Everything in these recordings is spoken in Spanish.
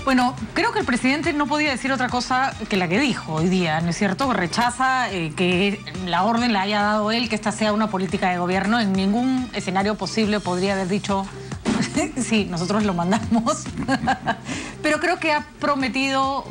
Bueno, creo que el presidente no podía decir otra cosa que la que dijo hoy día, ¿no es cierto? Rechaza que la orden la haya dado él, que esta sea una política de gobierno. En ningún escenario posible podría haber dicho, sí, nosotros lo mandamos. Pero creo que ha prometido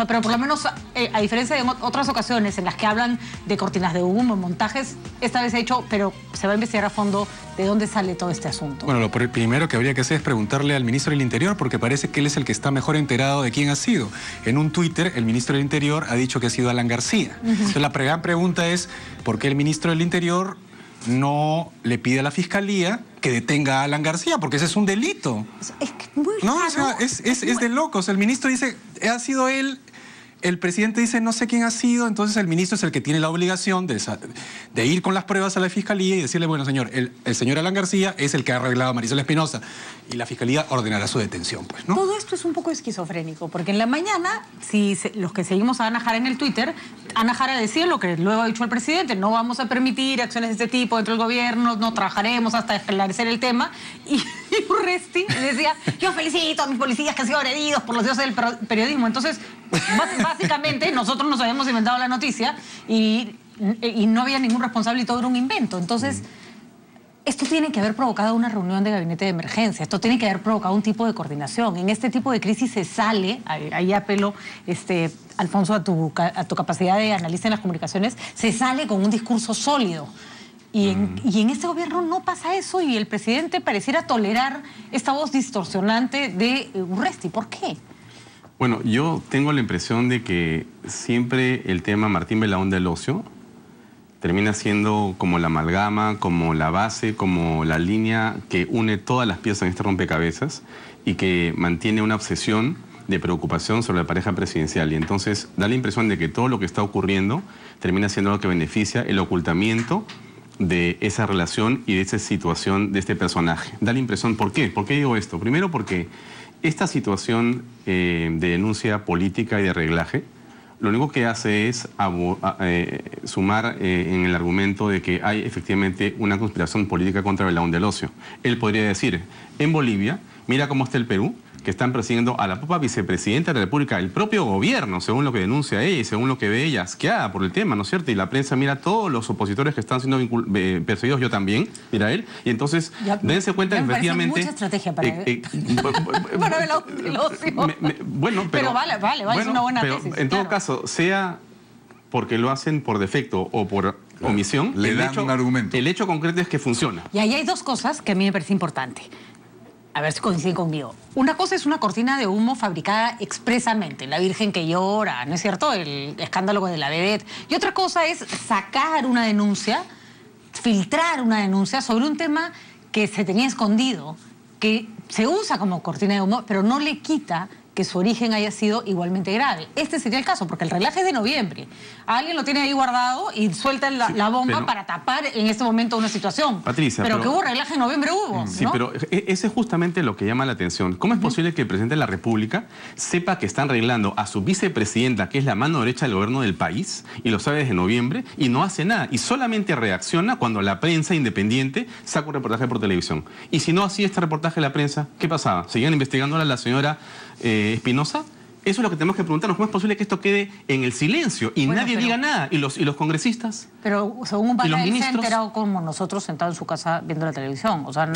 pero por lo menos, a diferencia de otras ocasiones en las que hablan de cortinas de humo, montajes, esta vez ha hecho, pero se va a investigar a fondo de dónde sale todo este asunto. Bueno, lo primero que habría que hacer es preguntarle al ministro del Interior, porque parece que él es el que está mejor enterado de quién ha sido. En un Twitter, el ministro del Interior ha dicho que ha sido Alan García. Entonces, la gran pregunta es, ¿por qué el ministro del Interior no le pide a la Fiscalía que detenga a Alan García? Porque ese es un delito. Es que muy raro. No, o sea, es de locos. El ministro dice, ha sido él. El presidente dice, no sé quién ha sido. Entonces el ministro es el que tiene la obligación de ir con las pruebas a la Fiscalía y decirle, bueno, señor, el señor Alan García es el que ha arreglado a Marisol Espinosa. Y la Fiscalía ordenará su detención, pues, ¿no? Todo esto es un poco esquizofrénico, porque en la mañana, los que seguimos a Ana Jara en el Twitter, Ana Jara decía lo que luego ha dicho el presidente: no vamos a permitir acciones de este tipo dentro del gobierno, no trabajaremos hasta esclarecer el tema. Y Urresti decía, yo felicito a mis policías que han sido agredidos por los dioses del periodismo. Entonces, básicamente, nosotros nos habíamos inventado la noticia y no había ningún responsable y todo era un invento. Entonces, esto tiene que haber provocado una reunión de gabinete de emergencia, esto tiene que haber provocado un tipo de coordinación. En este tipo de crisis se sale, ahí apelo, Alfonso, a tu capacidad de analista en las comunicaciones, se sale con un discurso sólido. Y en este gobierno no pasa eso y el presidente pareciera tolerar esta voz distorsionante de Urresti. ¿Por qué? Bueno, yo tengo la impresión de que siempre el tema Martín Belaúnde del Ocio termina siendo como la amalgama, como la base, como la línea que une todas las piezas en este rompecabezas y que mantiene una obsesión de preocupación sobre la pareja presidencial. Y entonces da la impresión de que todo lo que está ocurriendo termina siendo lo que beneficia el ocultamiento de esa relación y de esa situación de este personaje. Da la impresión, ¿por qué? ¿Por qué digo esto? Primero porque esta situación de denuncia política y de reglaje lo único que hace es sumar en el argumento de que hay efectivamente una conspiración política contra Belaúnde del Ocio. Él podría decir, en Bolivia, mira cómo está el Perú, que están persiguiendo a la propia vicepresidenta de la República, el propio gobierno, según lo que denuncia ella y según lo que ve ella, asqueada por el tema, ¿no es cierto? Y la prensa mira a todos los opositores que están siendo perseguidos, yo también, mira él, y entonces dense cuenta que efectivamente... mucha estrategia para Belaúnde del Ocio. Bueno, pero vale, es una buena tesis. En todo caso, sea porque lo hacen por defecto o por omisión, le dan un argumento. El hecho concreto es que funciona. Y ahí hay dos cosas que a mí me parece importante. A ver si coinciden conmigo. Una cosa es una cortina de humo fabricada expresamente, la Virgen que llora, ¿no es cierto? El escándalo de la vedette. Y otra cosa es sacar una denuncia, filtrar una denuncia sobre un tema que se tenía escondido, que se usa como cortina de humo, pero no le quita que su origen haya sido igualmente grave. Este sería el caso, porque el relaje es de noviembre. Alguien lo tiene ahí guardado y suelta la bomba para tapar en este momento una situación. Patricia, pero que hubo relaje en noviembre, hubo, sí, ¿no? pero ese es justamente lo que llama la atención. ¿Cómo es posible que el presidente de la República sepa que están arreglando a su vicepresidenta, que es la mano derecha del gobierno del país, y lo sabe desde noviembre, y no hace nada? Y solamente reacciona cuando la prensa independiente saca un reportaje por televisión. Y si no hacía este reportaje de la prensa, ¿qué pasaba? ¿Seguían investigando a la señora Espinosa? Eso es lo que tenemos que preguntarnos. ¿Cómo es posible que esto quede en el silencio y nadie diga nada? ¿Y los congresistas? Pero según un pana, él se ha enterado como nosotros sentados en su casa viendo la televisión. O sea,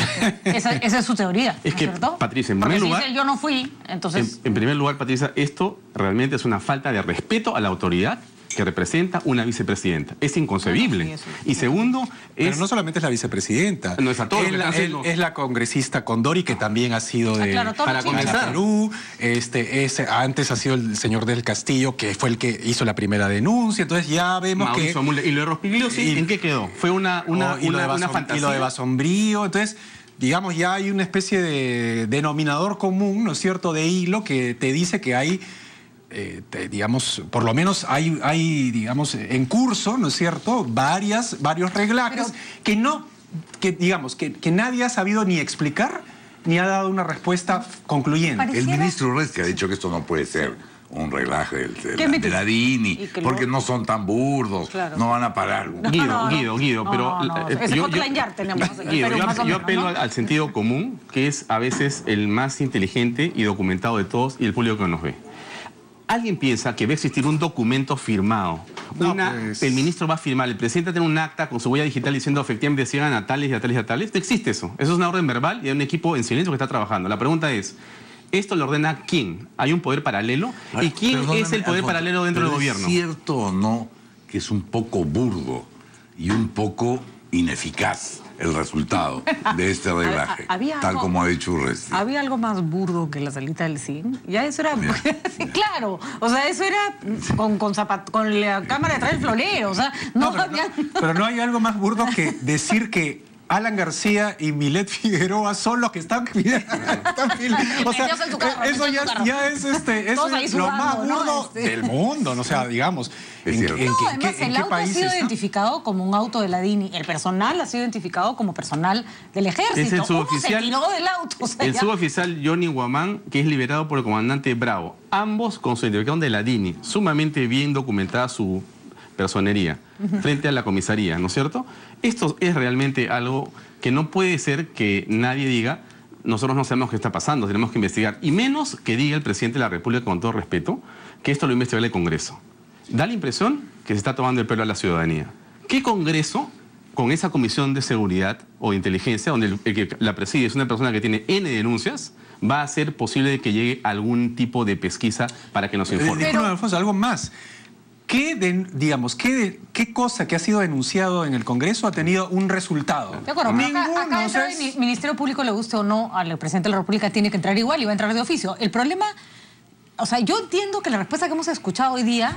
esa es su teoría, es que, ¿cierto? Patricia, en porque primer si lugar... dice, yo no fui, entonces... En primer lugar, Patricia, esto realmente es una falta de respeto a la autoridad que representa una vicepresidenta. Es inconcebible. Bueno, sí, y segundo, pero no solamente es la vicepresidenta. No es a todos. Es la congresista Condori, que también ha sido de... claro, para comenzar. Perú. Antes ha sido el señor del Castillo, que fue el que hizo la primera denuncia. Entonces ya vemos Mauricio Mulder. ¿Y lo de Rospigliosi en qué quedó? ¿Fue una fantasía? Y lo de Basombrío. Entonces, digamos, ya hay una especie de denominador común, ¿no es cierto?, de hilo que te dice que hay... digamos, por lo menos hay, digamos, en curso, ¿no es cierto?, varios reglajes que nadie ha sabido ni explicar ni ha dado una respuesta concluyente. El ministro Urresti ha dicho que esto no puede ser un relaje de la DINI, porque no son tan burdos, no van a parar. Guido, pero... yo apelo al sentido común, que es a veces el más inteligente y documentado de todos y el público que nos ve. ¿Alguien piensa que va a existir un documento firmado? El ministro va a firmar, el presidente tiene un acta con su huella digital diciendo efectivamente se llegan a tales y a tales y a tales? No existe eso. Eso es una orden verbal y hay un equipo en silencio que está trabajando. La pregunta es, ¿esto lo ordena quién? ¿Hay un poder paralelo? ¿Y quién es el poder paralelo dentro del gobierno? ¿Es cierto o no que es un poco burdo y un poco ineficaz el resultado de este reglaje, tal como ha dicho Urresti? ¿Había algo más burdo que la salita del CIN? Ya eso era... sí, claro. O sea, eso era con la cámara detrás del florero. O sea, pero no hay algo más burdo que decir que Alan García y Milet Figueroa son los que están pidiendo. O sea, eso ya es lo más burdo del mundo, no sea, digamos. Además, el auto ha sido identificado como un auto de la DINI. El personal ha sido identificado como personal del ejército. Es el suboficial, se tiró del auto. O sea, el suboficial Johnny Guamán, que es liberado por el comandante Bravo. Ambos con su identificación de la DINI. Sumamente bien documentada su personería frente a la comisaría, ¿no es cierto? Esto es realmente algo que no puede ser que nadie diga, nosotros no sabemos qué está pasando, tenemos que investigar. Y menos que diga el presidente de la República, con todo respeto, que esto lo investiga el Congreso. Da la impresión que se está tomando el pelo a la ciudadanía. ¿Qué Congreso, con esa comisión de seguridad o de inteligencia, donde el que la preside es una persona que tiene N denuncias, va a hacer posible que llegue algún tipo de pesquisa para que nos informe? Pero, Alfonso, algo más. ¿Qué cosa que ha sido denunciado en el Congreso ha tenido un resultado? De acuerdo, acá el Ministerio Público, le guste o no, al presidente de la República tiene que entrar igual y va a entrar de oficio. El problema, o sea, yo entiendo que la respuesta que hemos escuchado hoy día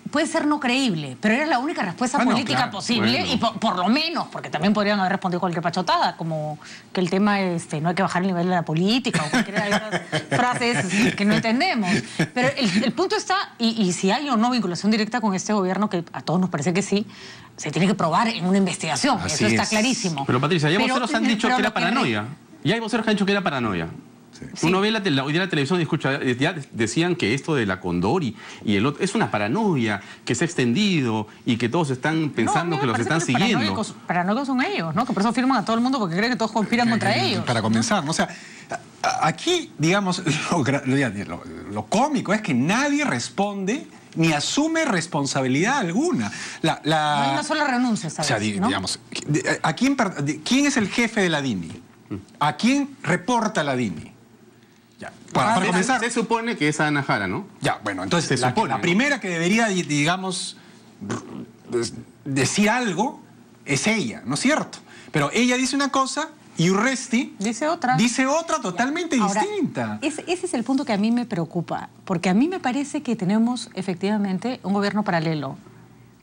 puede ser no creíble, pero era la única respuesta política posible, y por lo menos, porque también podrían haber respondido cualquier pachotada, como que el tema no hay que bajar el nivel de la política, o cualquiera de esas frases que no entendemos. Pero el punto está, y si hay o no vinculación directa con este gobierno, que a todos nos parece que sí, se tiene que probar en una investigación. Eso está clarísimo. Pero Patricia, ya voceros han dicho que era paranoia. Ya hay voceros que han dicho que era paranoia. Sí. Uno ve hoy día la televisión y escucha, ya decían que esto de la Condor y el otro es una paranoia que se ha extendido y que todos están pensando que los están siguiendo. Paranoicos son ellos, ¿no? Que por eso firman a todo el mundo porque creen que todos conspiran contra ellos. Para comenzar, ¿no? O sea, aquí, digamos, lo cómico es que nadie responde ni asume responsabilidad alguna. No hay una sola renuncia, ¿sabes? O sea, digamos, ¿quién es el jefe de la DINI? ¿A quién reporta la DINI? Ya, para comenzar. Se supone que es Ana Jara, ¿no? Ya, bueno, entonces la primera que debería, digamos, decir algo es ella, ¿no es cierto? Pero ella dice una cosa y Urresti dice otra totalmente distinta. Ese es el punto que a mí me preocupa, porque a mí me parece que tenemos efectivamente un gobierno paralelo.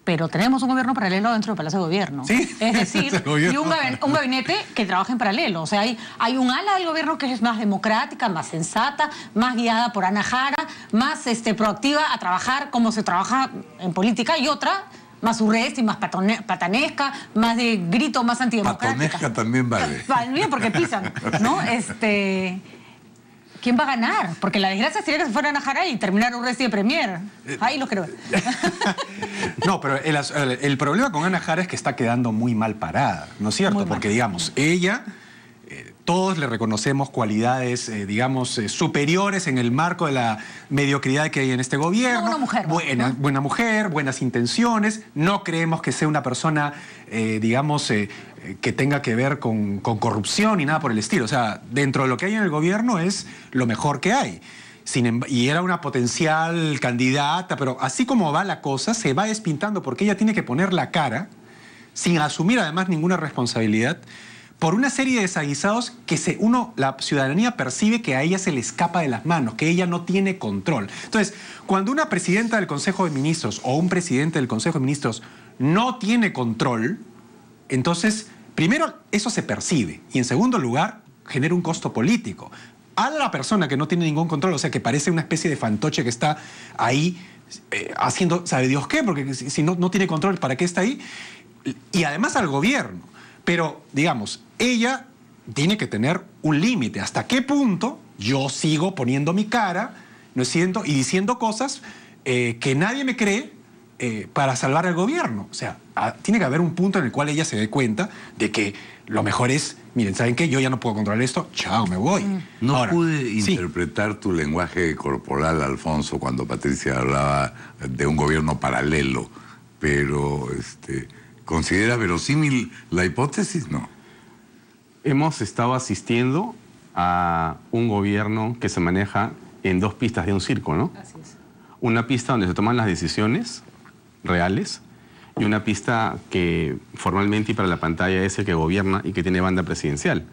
Pero tenemos un gobierno paralelo dentro del Palacio de Gobierno. ¿Sí? Es decir, y un gabinete que trabaja en paralelo. O sea, hay un ala del gobierno que es más democrática, más sensata, más guiada por Ana Jara, más proactiva a trabajar como se trabaja en política, y otra más Urresti, más patanesca, más de grito, más antidemocrática. Patanesca también vale. Vale, porque pisan, ¿no? ¿Quién va a ganar? Porque la desgracia sería que se fuera Ana Jara y terminar Urresti de premier. Ahí lo creo. No, pero el problema con Ana Jara es que está quedando muy mal parada, ¿no es cierto? Porque, digamos, ella, todos le reconocemos cualidades, digamos, superiores en el marco de la mediocridad que hay en este gobierno. Una mujer. Buena mujer, buenas intenciones. No creemos que sea una persona, digamos, que tenga que ver con corrupción y nada por el estilo. O sea, dentro de lo que hay en el gobierno es lo mejor que hay. Y era una potencial candidata, pero así como va la cosa, se va despintando porque ella tiene que poner la cara, sin asumir además ninguna responsabilidad, por una serie de desaguisados que la ciudadanía percibe que a ella se le escapa de las manos, que ella no tiene control. Entonces, cuando una presidenta del Consejo de Ministros o un presidente del Consejo de Ministros no tiene control, entonces, primero, eso se percibe, y en segundo lugar, genera un costo político. A la persona que no tiene ningún control, o sea, que parece una especie de fantoche que está ahí haciendo, ¿sabe Dios qué? Porque si no tiene control, ¿para qué está ahí? Y además al gobierno. Pero, digamos, ella tiene que tener un límite. ¿Hasta qué punto yo sigo poniendo mi cara, no siento, y diciendo cosas que nadie me cree para salvar al gobierno? O sea, tiene que haber un punto en el cual ella se dé cuenta de que lo mejor es, miren, ¿saben qué? Yo ya no puedo controlar esto, chao, me voy. No Ahora, pude interpretar tu lenguaje corporal, Alfonso, cuando Patricia hablaba de un gobierno paralelo, pero ¿consideras verosímil la hipótesis? No. Hemos estado asistiendo a un gobierno que se maneja en dos pistas de un circo, ¿no? Así es. Una pista donde se toman las decisiones reales y una pista que formalmente y para la pantalla es el que gobierna y que tiene banda presidencial.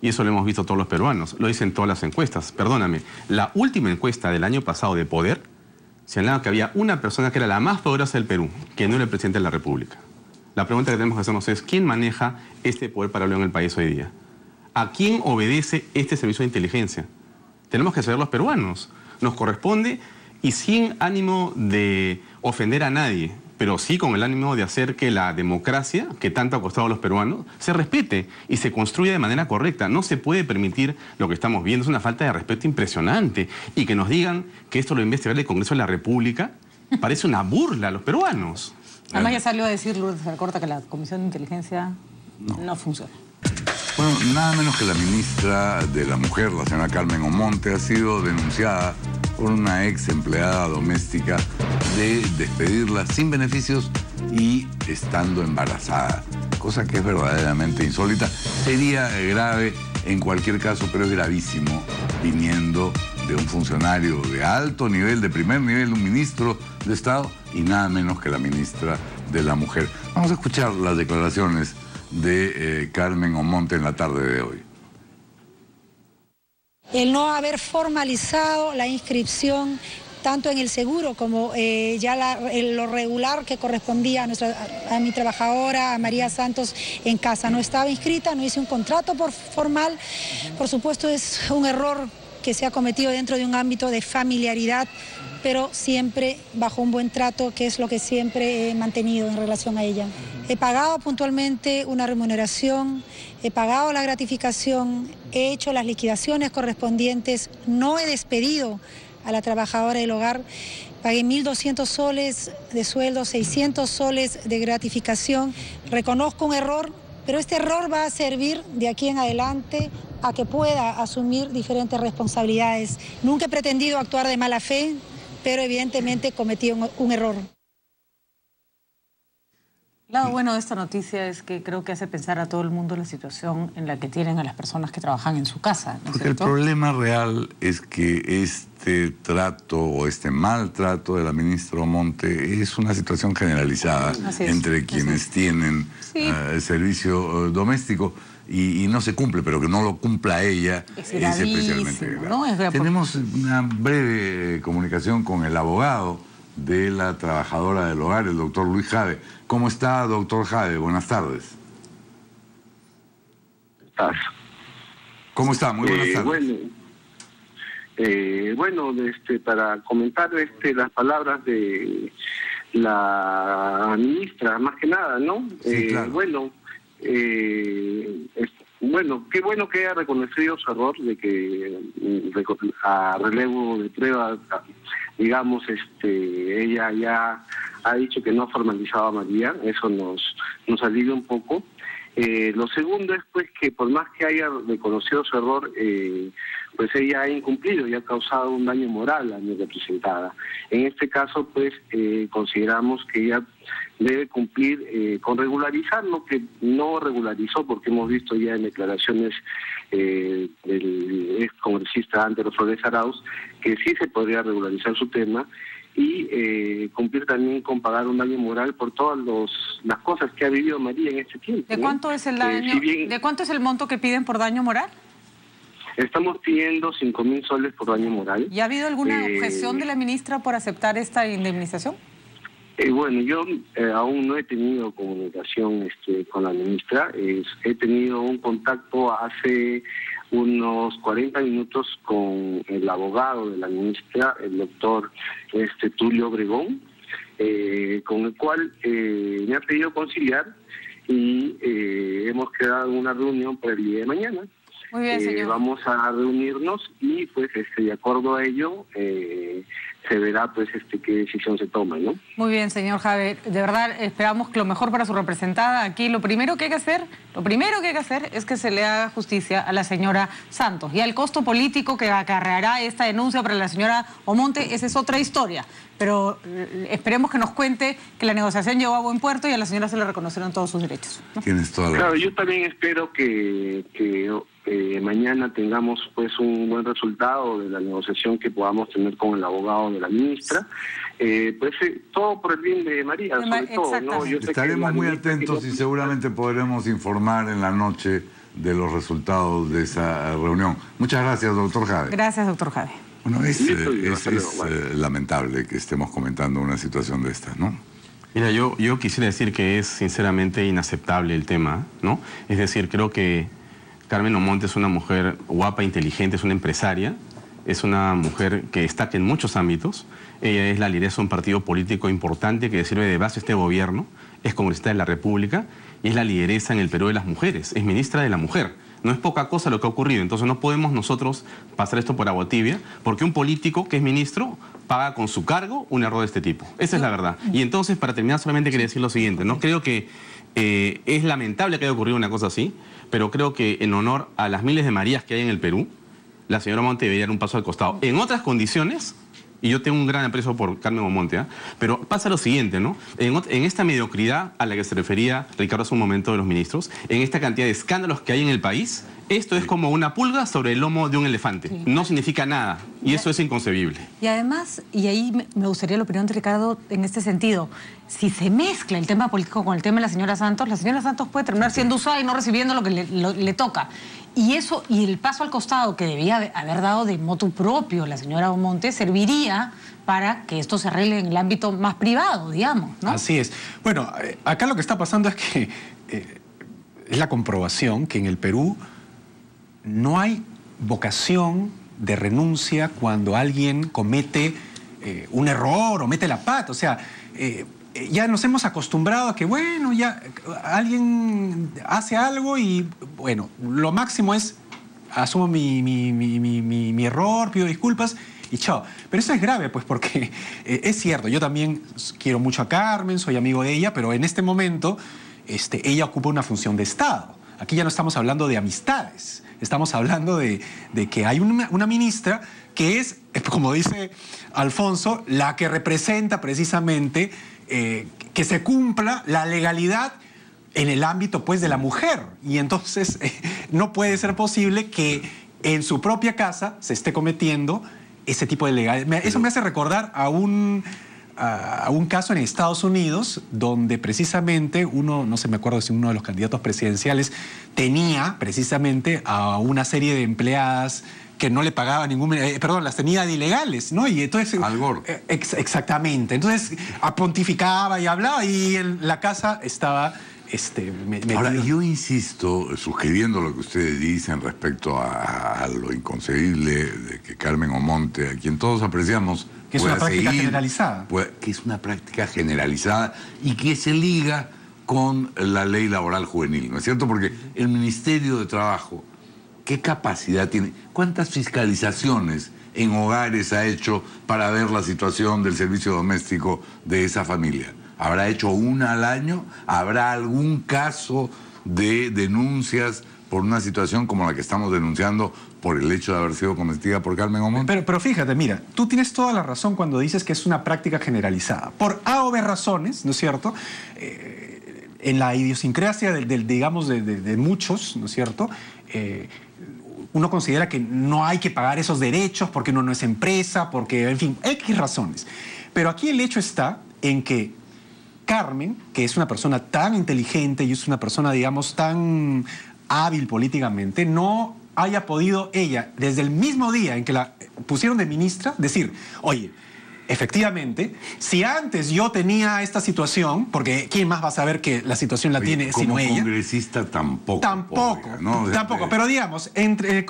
Y eso lo hemos visto todos los peruanos, lo dicen todas las encuestas. Perdóname, la última encuesta del año pasado de Poder señalaba que había una persona que era la más poderosa del Perú, que no era el presidente de la República. La pregunta que tenemos que hacernos es, ¿quién maneja este poder paralelo en el país hoy día? ¿A quién obedece este servicio de inteligencia? Tenemos que saber los peruanos. Nos corresponde, y sin ánimo de ofender a nadie, pero sí con el ánimo de hacer que la democracia, que tanto ha costado a los peruanos, se respete y se construya de manera correcta. No se puede permitir lo que estamos viendo. Es una falta de respeto impresionante. Y que nos digan que esto lo investigará el Congreso de la República, parece una burla a los peruanos. Además ya salió a decir Lourdes Alcorta que la Comisión de Inteligencia no funciona. Bueno, nada menos que la ministra de la Mujer, la señora Carmen Omonte, ha sido denunciada por una ex empleada doméstica de despedirla sin beneficios y estando embarazada, cosa que es verdaderamente insólita. Sería grave en cualquier caso, pero es gravísimo viniendo de un funcionario de alto nivel, de primer nivel, un ministro de Estado y nada menos que la ministra de la Mujer. Vamos a escuchar las declaraciones de Carmen Omonte en la tarde de hoy. El no haber formalizado la inscripción tanto en el seguro como lo regular que correspondía a mi trabajadora, a María Santos, en casa. No estaba inscrita, no hice un contrato formal. Por supuesto es un error que se ha cometido dentro de un ámbito de familiaridad, pero siempre bajo un buen trato, que es lo que siempre he mantenido en relación a ella. He pagado puntualmente una remuneración, he pagado la gratificación, he hecho las liquidaciones correspondientes, no he despedido a la trabajadora del hogar, pagué 1.200 soles de sueldo, 600 soles de gratificación. Reconozco un error, pero este error va a servir de aquí en adelante a que pueda asumir diferentes responsabilidades. Nunca he pretendido actuar de mala fe, pero evidentemente cometí un error. El lado bueno de esta noticia es que creo que hace pensar a todo el mundo la situación en la que tienen a las personas que trabajan en su casa, ¿no es Porque cierto? el problema real es que este trato o este maltrato de la ministra Omonte es una situación generalizada entre quienes tienen servicio doméstico y no se cumple, pero que no lo cumpla ella es especialmente grave. ¿No? Tenemos una breve comunicación con el abogado de la trabajadora del hogar, el doctor Luis Jade. ¿Cómo está, doctor Jade? Buenas tardes. ¿Cómo está? Muy buenas tardes. Bueno, para comentar las palabras de la ministra, más que nada, ¿no? Sí, claro. Bueno, qué bueno que haya reconocido su error de que a relevo de prueba, digamos, ella ya ha dicho que no ha formalizado a María. Eso nos alivia un poco. Lo segundo es pues que por más que haya reconocido su error, pues ella ha incumplido y ha causado un daño moral a mi representada. En este caso, pues consideramos que ella debe cumplir con regularizar lo que no regularizó, porque hemos visto ya en declaraciones del ex congresista Antero Flores Arauz que sí se podría regularizar su tema y cumplir también con pagar un daño moral por todas las cosas que ha vivido María en este tiempo. ¿De cuánto es el daño? ¿De cuánto es el monto que piden por daño moral? Estamos pidiendo 5.000 soles por daño moral. ¿Y ha habido alguna objeción de la ministra por aceptar esta indemnización? Bueno, yo aún no he tenido comunicación con la ministra. He tenido un contacto hace unos 40 minutos con el abogado de la ministra, el doctor Tulio Obregón, con el cual me ha pedido conciliar y hemos quedado en una reunión para el día de mañana. Muy bien, señor. Vamos a reunirnos y pues de acuerdo a ello se verá pues qué decisión se toma, ¿no? Muy bien, señor Javier. De verdad esperamos lo mejor para su representada. Aquí lo primero que hay que hacer es que se le haga justicia a la señora Santos. Y al costo político que acarreará esta denuncia para la señora Omonte, esa es otra historia. Pero esperemos que nos cuente que la negociación llegó a buen puerto y a la señora se le reconocieron todos sus derechos, ¿no? Tienes toda la... Claro, yo también espero que mañana tengamos pues un buen resultado de la negociación que podamos tener con el abogado de la ministra. Todo por el bien de María, sobre todo, ¿no? Yo sé Estaremos muy atentos y seguramente podremos informar en la noche de los resultados de esa reunión. Muchas gracias, doctor Jade. Gracias, doctor Jade. Bueno, es lamentable que estemos comentando una situación de estas, ¿no? Mira, yo quisiera decir que es sinceramente inaceptable el tema, ¿no? Es decir, creo que Carmen Omonte es una mujer guapa, inteligente, es una empresaria, es una mujer que destaca en muchos ámbitos. Ella es la lideresa de un partido político importante que sirve de base a este gobierno, es congresista de la República y es la lideresa en el Perú de las mujeres, es ministra de la mujer. No es poca cosa lo que ha ocurrido, entonces no podemos nosotros pasar esto por agua tibia, porque un político que es ministro paga con su cargo un error de este tipo. Esa es la verdad. Y entonces, para terminar, solamente quería decir lo siguiente, ¿no? Creo que es lamentable que haya ocurrido una cosa así, pero creo que en honor a las miles de Marías que hay en el Perú, la señora Omonte debería dar un paso al costado. En otras condiciones, y yo tengo un gran aprecio por Carmen Omonte, pero pasa lo siguiente, ¿no? En esta mediocridad a la que se refería Ricardo hace un momento de los ministros, en esta cantidad de escándalos que hay en el país, esto es como una pulga sobre el lomo de un elefante. Sí. No significa nada, y eso es inconcebible. Y además, y ahí me gustaría la opinión de Ricardo en este sentido, si se mezcla el tema político con el tema de la señora Santos puede terminar siendo usada y no recibiendo lo que le toca. Y eso, y el paso al costado que debía haber dado de motu propio la señora Omonte, serviría para que esto se arregle en el ámbito más privado, digamos, ¿no? Así es. Bueno, acá lo que está pasando es que es la comprobación que en el Perú no hay vocación de renuncia cuando alguien comete un error o mete la pata. O sea, ya nos hemos acostumbrado a que, bueno, ya alguien hace algo y, bueno, lo máximo es asumo mi error, pido disculpas y chao. Pero eso es grave, pues, porque es cierto, yo también quiero mucho a Carmen, soy amigo de ella, pero en este momento ella ocupa una función de Estado. Aquí ya no estamos hablando de amistades, estamos hablando de que hay una ministra que es, como dice Alfonso, la que representa precisamente que se cumpla la legalidad en el ámbito, pues, de la mujer. Y entonces no puede ser posible que en su propia casa se esté cometiendo ese tipo de legalidad. Eso me hace recordar a un caso en Estados Unidos donde precisamente no se me acuerdo si uno de los candidatos presidenciales tenía precisamente a una serie de empleadas que no le pagaba las tenía de ilegales, ¿no? Y entonces... Al Gore. Exactamente. Entonces pontificaba y hablaba y en la casa estaba... Ahora, yo insisto, sugiriendo lo que ustedes dicen respecto a lo inconcebible de que Carmen Omonte, a quien todos apreciamos, que es una práctica generalizada. Que es una práctica generalizada y que se liga con la ley laboral juvenil, ¿no es cierto? Porque el Ministerio de Trabajo, ¿qué capacidad tiene? ¿Cuántas fiscalizaciones en hogares ha hecho para ver la situación del servicio doméstico de esa familia? ¿Habrá hecho una al año? ¿Habrá algún caso de denuncias por una situación como la que estamos denunciando por el hecho de haber sido cometida por Carmen Omonte? Pero fíjate, mira, tú tienes toda la razón cuando dices que es una práctica generalizada. Por A o B razones, ¿no es cierto? En la idiosincrasia digamos, de muchos, ¿no es cierto? Uno considera que no hay que pagar esos derechos porque uno no es empresa, porque, en fin, X razones. Pero aquí el hecho está en que Carmen, que es una persona tan inteligente y es una persona, digamos, tan hábil políticamente, no haya podido ella, desde el mismo día en que la pusieron de ministra, decir, oye, efectivamente, si antes yo tenía esta situación, porque ¿quién más va a saber que la situación la tiene sino ella? Como congresista tampoco. Tampoco, ¿no? Tampoco, pero digamos,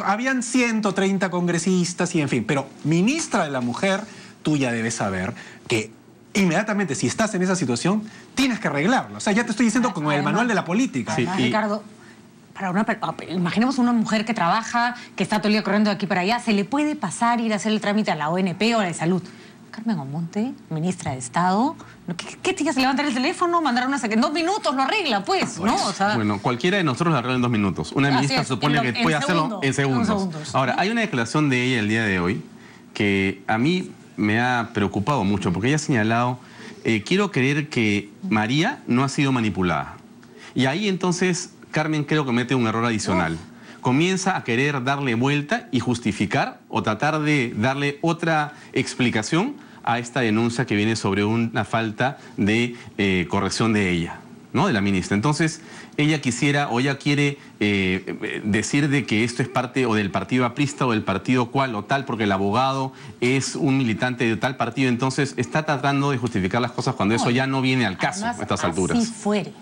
habían 130 congresistas y en fin, pero ministra de la mujer, tú ya debes saber que inmediatamente, si estás en esa situación, tienes que arreglarlo. O sea, ya te estoy diciendo como el manual de la política. Además, Ricardo, imaginemos una mujer que trabaja, que está todo el día corriendo de aquí para allá, ¿se le puede pasar ir a hacer el trámite a la ONP o a la de salud? Carmen Omonte, ministra de Estado, ¿qué tía se levanta el teléfono, mandar una en 2 minutos lo arregla, pues, ¿no? O sea, bueno, cualquiera de nosotros lo arregla en 2 minutos. Una ministra supone que puede hacerlo en segundos. Ahora, hay una declaración de ella el día de hoy que a mí me ha preocupado mucho, porque ella ha señalado, quiero creer que María no ha sido manipulada. Y ahí entonces Carmen creo que mete un error adicional. Comienza a querer darle vuelta y justificar o tratar de darle otra explicación a esta denuncia que viene sobre una falta de corrección de ella, ¿no? De la ministra. Entonces, ella quisiera o ella quiere decir de que esto es parte o del partido aprista o del partido cual o tal, porque el abogado es un militante de tal partido. Entonces, está tratando de justificar las cosas cuando eso ya no viene al caso a estas alturas. Así fuere.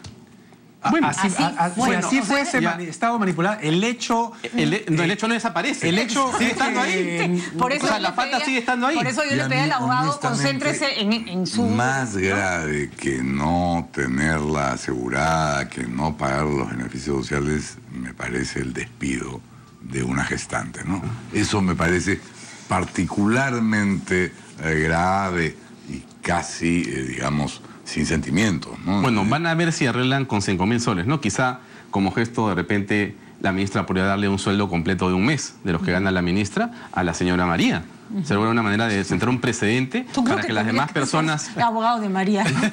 Bueno, así fuese estado manipulado. El hecho... El hecho no desaparece. El hecho sigue estando ahí. Por eso o sea, la falta sigue estando ahí. Por eso yo le pedí al abogado, concéntrese en su... Más grave que no tenerla asegurada, que no pagar los beneficios sociales, me parece el despido de una gestante, ¿no? Eso me parece particularmente grave y casi, digamos, sin sentimientos, ¿no? Bueno, van a ver si arreglan con 5.000 soles, ¿no? Quizá como gesto de repente la ministra podría darle un sueldo completo de un mes de los que gana la ministra a la señora María. Sería una manera de sentar un precedente para que las demás personas... Abogado de María. De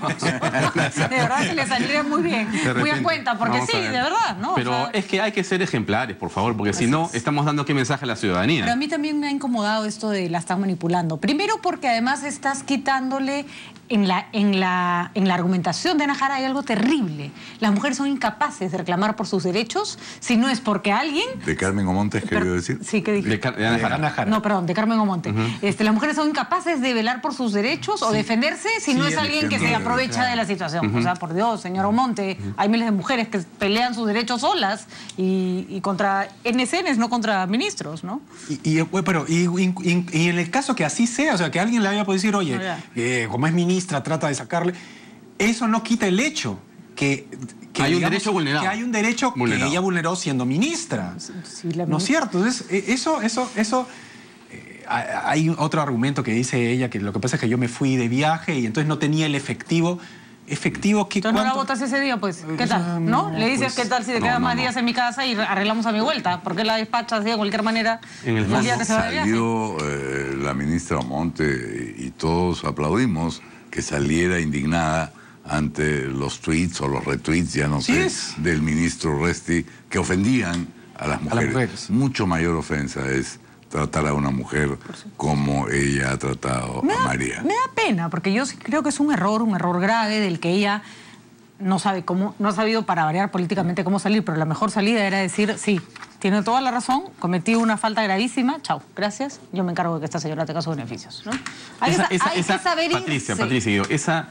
verdad que le saldría muy bien. Muy a cuenta, porque sí, de verdad, ¿no? Pero o sea, es que hay que ser ejemplares, por favor, porque si no, estamos dando qué mensaje a la ciudadanía. Pero a mí también me ha incomodado esto de la estás manipulando. Primero porque además estás quitándole... En la argumentación de Ana Jara hay algo terrible. Las mujeres son incapaces de reclamar por sus derechos si no es porque alguien... ¿De Carmen Omonte quería decir? Sí, ¿qué dije? De Ana Jara. No, perdón, de Carmen Omonte. Las mujeres son incapaces de velar por sus derechos o defenderse si no es alguien que se aprovecha de la situación. O sea, por Dios, señor Omonte, hay miles de mujeres que pelean sus derechos solas y contra NCNs, no contra ministros, ¿no? Y en el caso que así sea, o sea, que alguien le haya podido decir, oye, como es ministra, trata de sacarle... Eso no quita el hecho que hay un derecho vulnerado. Que hay un derecho que ella vulneró siendo ministra. Sí, ¿no es cierto? Entonces, hay otro argumento que dice ella, que lo que pasa es que yo me fui de viaje y entonces no tenía el efectivo que... Entonces no la votas ese día, pues. ¿Qué tal? ¿No? Le dices, ¿qué tal si te quedas más días en mi casa y arreglamos a mi vuelta? ¿Por qué la despachas de cualquier manera el día que se va de viaje? Salió la ministra Omonte y todos aplaudimos que saliera indignada ante los tweets o los retweets, ya no sé, del ministro Resti, que ofendían a las mujeres. Mucho mayor ofensa es tratar a una mujer como ella ha tratado a María. Me da pena, porque yo sí creo que es un error grave del que ella no sabe cómo, no ha sabido para variar políticamente cómo salir, pero la mejor salida era decir, sí, tiene toda la razón, cometí una falta gravísima, chao, gracias, yo me encargo de que esta señora tenga sus beneficios, ¿no? Hay que saber Patricia, esa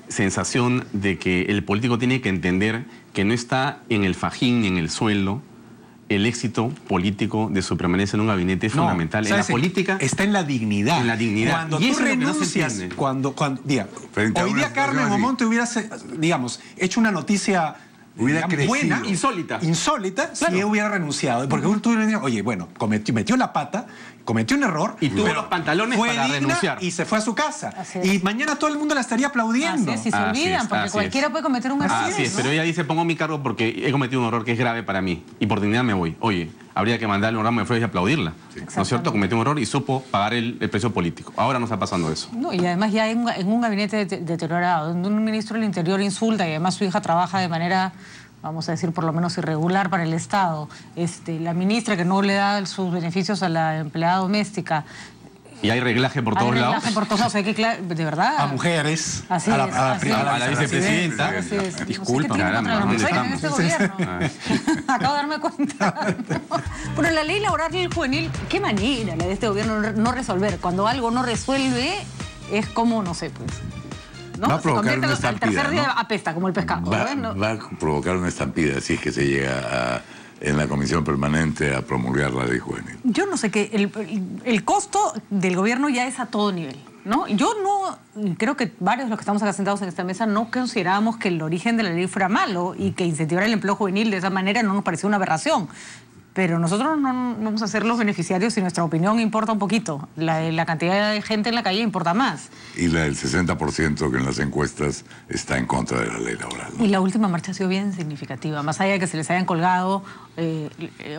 sensación de que el político tiene que entender que no está en el fajín ni en el sueldo. El éxito político de su permanencia en un gabinete es fundamental. En la política... Está en la dignidad. En la dignidad. Cuando tú renuncias... Hoy día Carmen Omonte hubiera, digamos, hecho una noticia... buena, insólita, claro, si ella hubiera renunciado. Porque tú le dirías, oye, bueno, metió la pata, cometió un error, y tuvo los pantalones para renunciar. Y se fue a su casa. Y mañana todo el mundo la estaría aplaudiendo. Así es, si se olvidan, porque cualquiera puede cometer un error. Así es, pero ella dice, pongo mi cargo porque he cometido un error que es grave para mí. Y por dignidad me voy. Oye, habría que mandarle un ramo de flores y aplaudirla. ¿No es cierto? Cometió un error y supo pagar el precio político. Ahora no está pasando eso. No, y además ya en un gabinete deteriorado, donde un ministro del Interior insulta y además su hija trabaja de manera, vamos a decir, por lo menos irregular para el Estado. La ministra que no le da sus beneficios a la empleada doméstica. Y hay reglaje por todos lados. Por todos lados, de verdad. A mujeres, a la vicepresidenta. Disculpa, caramba, ¿dónde estamos? Este gobierno. Acabo de darme cuenta. Pero la ley laboral juvenil, qué manera la de este gobierno no resolver. Cuando algo no resuelve, es como, no sé, pues... ¿no? Va a provocar una estampida, al tercer día apesta, como el pescado. Va a provocar una estampida si es que se llega en la comisión permanente a promulgar la ley juvenil. Yo no sé, que el costo del gobierno ya es a todo nivel. ¿no? Yo no, creo que varios de los que estamos acá sentados en esta mesa no considerábamos que el origen de la ley fuera malo y que incentivar el empleo juvenil de esa manera no nos parecía una aberración. Pero nosotros no vamos a ser los beneficiarios si nuestra opinión importa un poquito. La cantidad de gente en la calle importa más. Y la del 60% que en las encuestas está en contra de la ley laboral, ¿no? Y la última marcha ha sido bien significativa. Más allá de que se les hayan colgado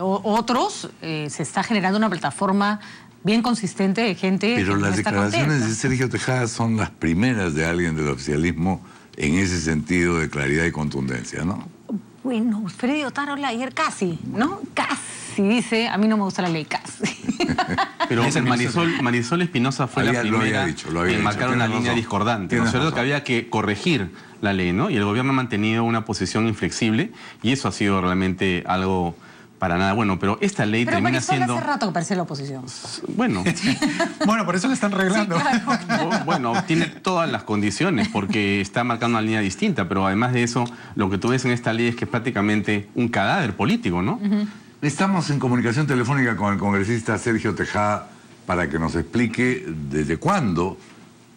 otros, se está generando una plataforma bien consistente de gente. Pero que las no está declaraciones contenta. de Sergio Tejada son las primeras de alguien del oficialismo en ese sentido de claridad y contundencia, ¿no? Bueno, Freddy Otárola ayer casi, ¿no? Casi dice, a mí no me gusta la ley, casi. Pero Marisol Espinosa fue la primera en marcar una línea discordante, ¿no es cierto? Que había que corregir la ley, ¿no? Y el gobierno ha mantenido una posición inflexible y eso ha sido realmente algo para nada bueno. Pero esta ley Pero termina Marisol siendo... hace rato que parece la oposición. Bueno. Bueno, por eso le están arreglando. Sí, claro. Bueno, tiene todas las condiciones porque está marcando una línea distinta, pero además de eso, lo que tú ves en esta ley es que es prácticamente un cadáver político, ¿no? Estamos en comunicación telefónica con el congresista Sergio Tejada para que nos explique desde cuándo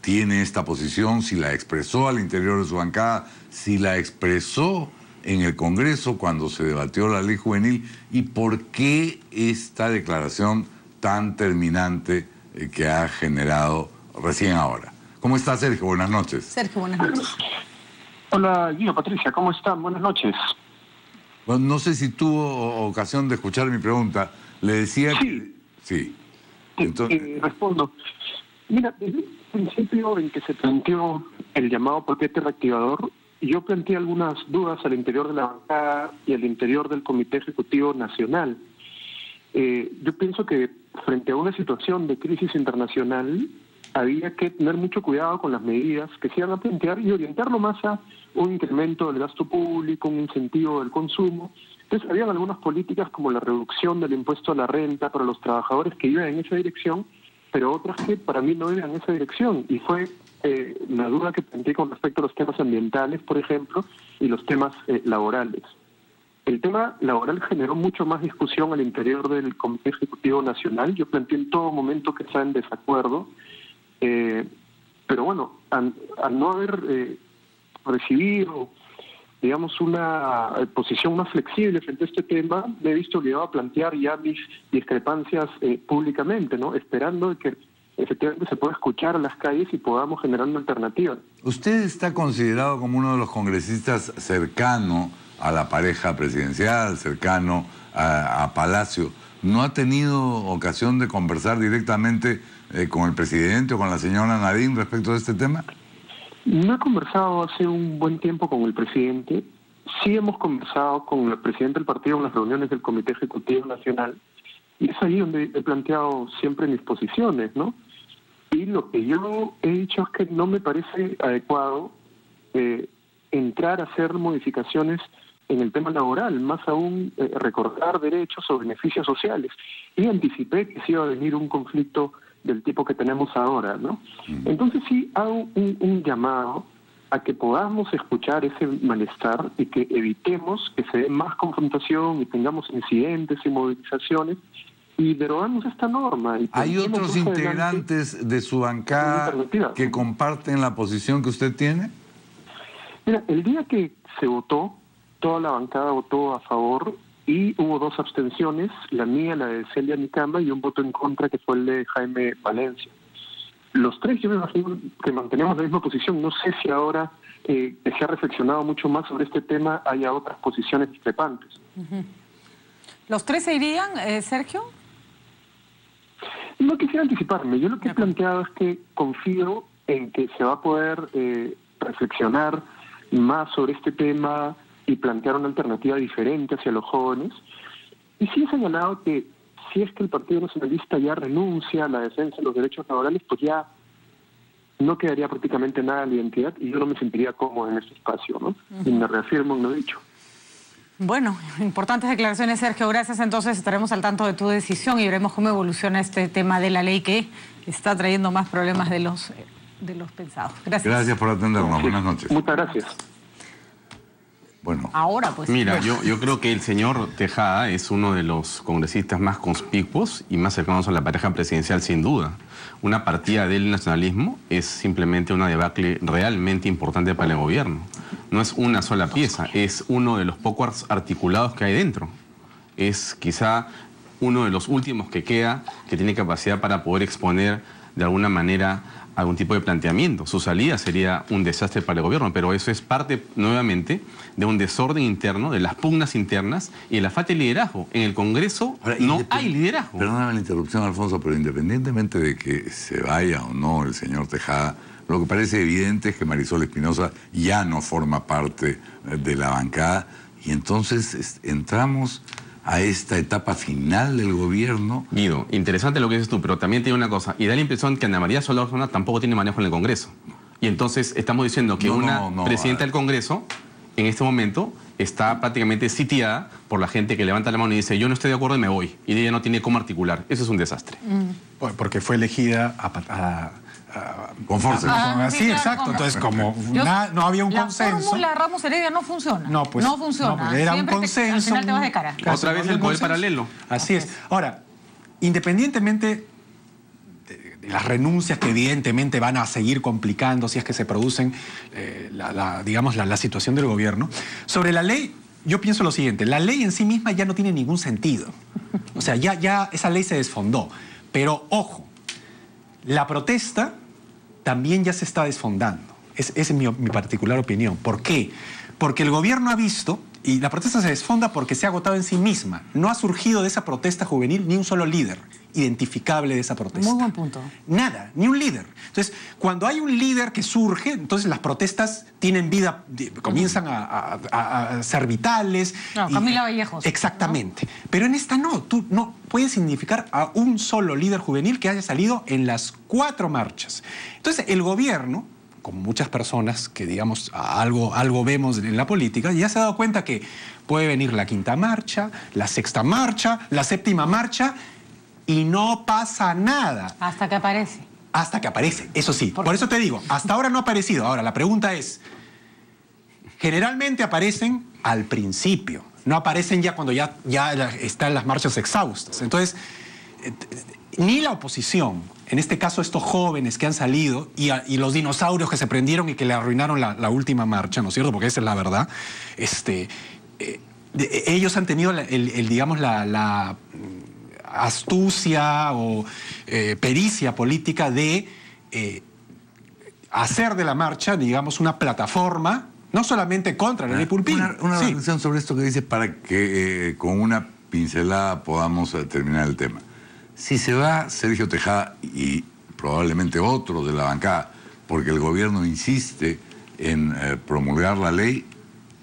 tiene esta posición, si la expresó al interior de su bancada, si la expresó en el Congreso cuando se debatió la ley juvenil y por qué esta declaración tan terminante que ha generado recién ahora. ¿Cómo está, Sergio? Buenas noches. Sergio, buenas noches. Hola, Guido, Patricia, ¿cómo están? Buenas noches. Bueno, no sé si tuvo ocasión de escuchar mi pregunta. Le decía que... Sí. Entonces... respondo. Mira, desde el principio en que se planteó el llamado paquete reactivador, yo planteé algunas dudas al interior de la bancada y al interior del Comité Ejecutivo Nacional. Yo pienso que frente a una situación de crisis internacional había que tener mucho cuidado con las medidas que se iban a plantear y orientarlo más a un incremento del gasto público, un incentivo del consumo. Entonces habían algunas políticas como la reducción del impuesto a la renta para los trabajadores que iban en esa dirección, pero otras que para mí no iban en esa dirección. Y fue la duda que planteé con respecto a los temas ambientales, por ejemplo, y los temas laborales. El tema laboral generó mucho más discusión al interior del Comité Ejecutivo Nacional. Yo planteé en todo momento que está en desacuerdo, pero bueno, al no haber recibido, digamos, una posición más flexible frente a este tema, me he visto obligado a plantear ya mis discrepancias públicamente, ¿no? Esperando que efectivamente se pueda escuchar a las calles y podamos generar una alternativa. Usted está considerado como uno de los congresistas cercano a la pareja presidencial, cercano a Palacio. ¿No ha tenido ocasión de conversar directamente con el presidente o con la señora Nadine respecto de este tema? No he conversado hace un buen tiempo con el presidente. Sí hemos conversado con el presidente del partido en las reuniones del Comité Ejecutivo Nacional. Y es ahí donde he planteado siempre mis posiciones, ¿no? Y lo que yo he dicho es que no me parece adecuado entrar a hacer modificaciones en el tema laboral, más aún recortar derechos o beneficios sociales. Y anticipé que sí iba a venir un conflicto del tipo que tenemos ahora, ¿no? Entonces sí hago un llamado a que podamos escuchar ese malestar y que evitemos que se dé más confrontación y tengamos incidentes y movilizaciones y derogamos esta norma. Y ¿hay otros integrantes de su bancada que comparten la posición que usted tiene? Mira, el día que se votó, toda la bancada votó a favor y hubo 2 abstenciones, la mía, la de Celia Nicamba, y un voto en contra que fue el de Jaime Valencia. Los 3 yo me imagino que mantenemos la misma posición. No sé si ahora que se ha reflexionado mucho más sobre este tema haya otras posiciones discrepantes. ¿Los 3 se irían, Sergio? No quisiera anticiparme. Yo lo que he planteado es que confío en que se va a poder reflexionar más sobre este tema y plantear una alternativa diferente hacia los jóvenes. Y sí he señalado que si es que el Partido Nacionalista ya renuncia a la defensa de los derechos laborales, pues ya no quedaría prácticamente nada de la identidad y yo no me sentiría cómodo en ese espacio, ¿no? Y me reafirmo en lo dicho. Bueno, importantes declaraciones, Sergio. Gracias. Entonces estaremos al tanto de tu decisión y veremos cómo evoluciona este tema de la ley que está trayendo más problemas de los pensados. Gracias. Gracias por atendernos. Buenas noches. Muchas gracias. Bueno. Ahora, pues. Mira, yo creo que el señor Tejada es uno de los congresistas más conspicuos y más cercanos a la pareja presidencial, sin duda. Una partida del nacionalismo es simplemente una debacle realmente importante para el gobierno. No es una sola pieza, es uno de los pocos articulados que hay dentro. Es quizá uno de los últimos que queda, que tiene capacidad para poder exponer de alguna manera algún tipo de planteamiento. Su salida sería un desastre para el gobierno, pero eso es parte, nuevamente, de un desorden interno, de las pugnas internas y de la falta de liderazgo. En el Congreso no hay liderazgo. Perdóname la interrupción, Alfonso, pero independientemente de que se vaya o no el señor Tejada, lo que parece evidente es que Marisol Espinosa ya no forma parte de la bancada y entonces entramos a esta etapa final del gobierno. Guido, interesante lo que dices tú, pero también tiene una cosa, y da la impresión que Ana María Solórzano tampoco tiene manejo en el Congreso. Y entonces estamos diciendo que presidenta del Congreso, en este momento, está prácticamente sitiada por la gente que levanta la mano y dice, yo no estoy de acuerdo y me voy. Y ella no tiene cómo articular. Eso es un desastre. Porque fue elegida con fuerza. Sí, exacto. Entonces, como no había un consenso. La fórmula Ramos Heredia no funciona. No, pues, no funciona. No, era siempre un consenso. Al final te vas de cara. Otra vez el poder paralelo. Así es. Ahora, independientemente de las renuncias que evidentemente van a seguir complicando si es que se producen, digamos, la situación del gobierno, sobre la ley, yo pienso lo siguiente, la ley en sí misma ya no tiene ningún sentido. O sea, ya esa ley se desfondó. Pero, ojo, la protesta también ya se está desfondando. Esa es mi particular opinión. ¿Por qué? Porque el gobierno ha visto, y la protesta se desfonda porque se ha agotado en sí misma. No ha surgido de esa protesta juvenil ni un solo líder identificable de esa protesta. Muy buen punto. Nada, ni un líder. Entonces, cuando hay un líder que surge, entonces las protestas tienen vida, comienzan a ser vitales. No, Camila Vallejos. Exactamente. ¿No? Pero en esta no. Tú no puedes identificar a un solo líder juvenil que haya salido en las 4 marchas. Entonces, el gobierno, como muchas personas que, digamos, algo vemos en la política, ya se ha dado cuenta que puede venir la 5ª marcha, la 6ª marcha, la 7ª marcha, y no pasa nada. Hasta que aparece. Hasta que aparece, eso sí. Por eso te digo, hasta ahora no ha aparecido. Ahora, la pregunta es, generalmente aparecen al principio, no aparecen ya cuando ya están las marchas exhaustas. Entonces, ni la oposición, en este caso estos jóvenes que han salido y los dinosaurios que se prendieron y que le arruinaron la última marcha, ¿no es cierto? Porque esa es la verdad. Ellos han tenido digamos, la astucia o pericia política de hacer de la marcha, digamos, una plataforma, no solamente contra la ley Pulpín. Una reflexión sobre esto que dices para que con una pincelada podamos terminar el tema. Si se va Sergio Tejada y probablemente otro de la bancada, porque el gobierno insiste en promulgar la ley,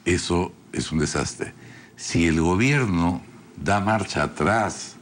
eso es un desastre. Si el gobierno da marcha atrás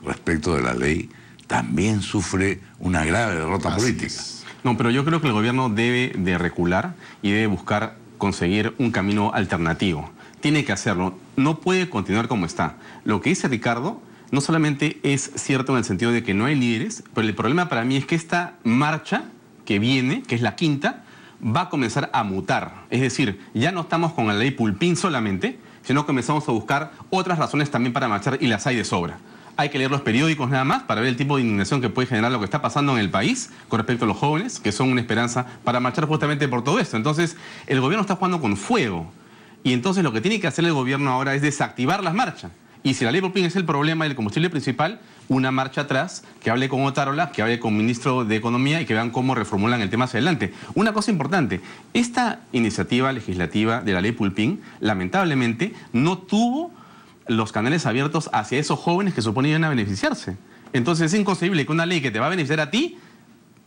respecto de la ley, también sufre una grave derrota política. No, pero yo creo que el gobierno debe de recular y debe buscar conseguir un camino alternativo. Tiene que hacerlo. No puede continuar como está. Lo que dice Ricardo no solamente es cierto en el sentido de que no hay líderes, pero el problema para mí es que esta marcha que viene, que es la 5ª, va a comenzar a mutar. Es decir, ya no estamos con la ley Pulpín solamente, sino que comenzamos a buscar otras razones también para marchar y las hay de sobra. Hay que leer los periódicos nada más para ver el tipo de indignación que puede generar lo que está pasando en el país con respecto a los jóvenes, que son una esperanza para marchar justamente por todo esto. Entonces, el gobierno está jugando con fuego. Y entonces lo que tiene que hacer el gobierno ahora es desactivar las marchas. Y si la ley Pulpín es el problema del combustible principal, una marcha atrás, que hable con Otárola, que hable con el ministro de Economía y que vean cómo reformulan el tema hacia adelante. Una cosa importante, esta iniciativa legislativa de la ley Pulpín, lamentablemente, no tuvo los canales abiertos hacia esos jóvenes que suponían a beneficiarse. Entonces es inconcebible que una ley que te va a beneficiar a ti,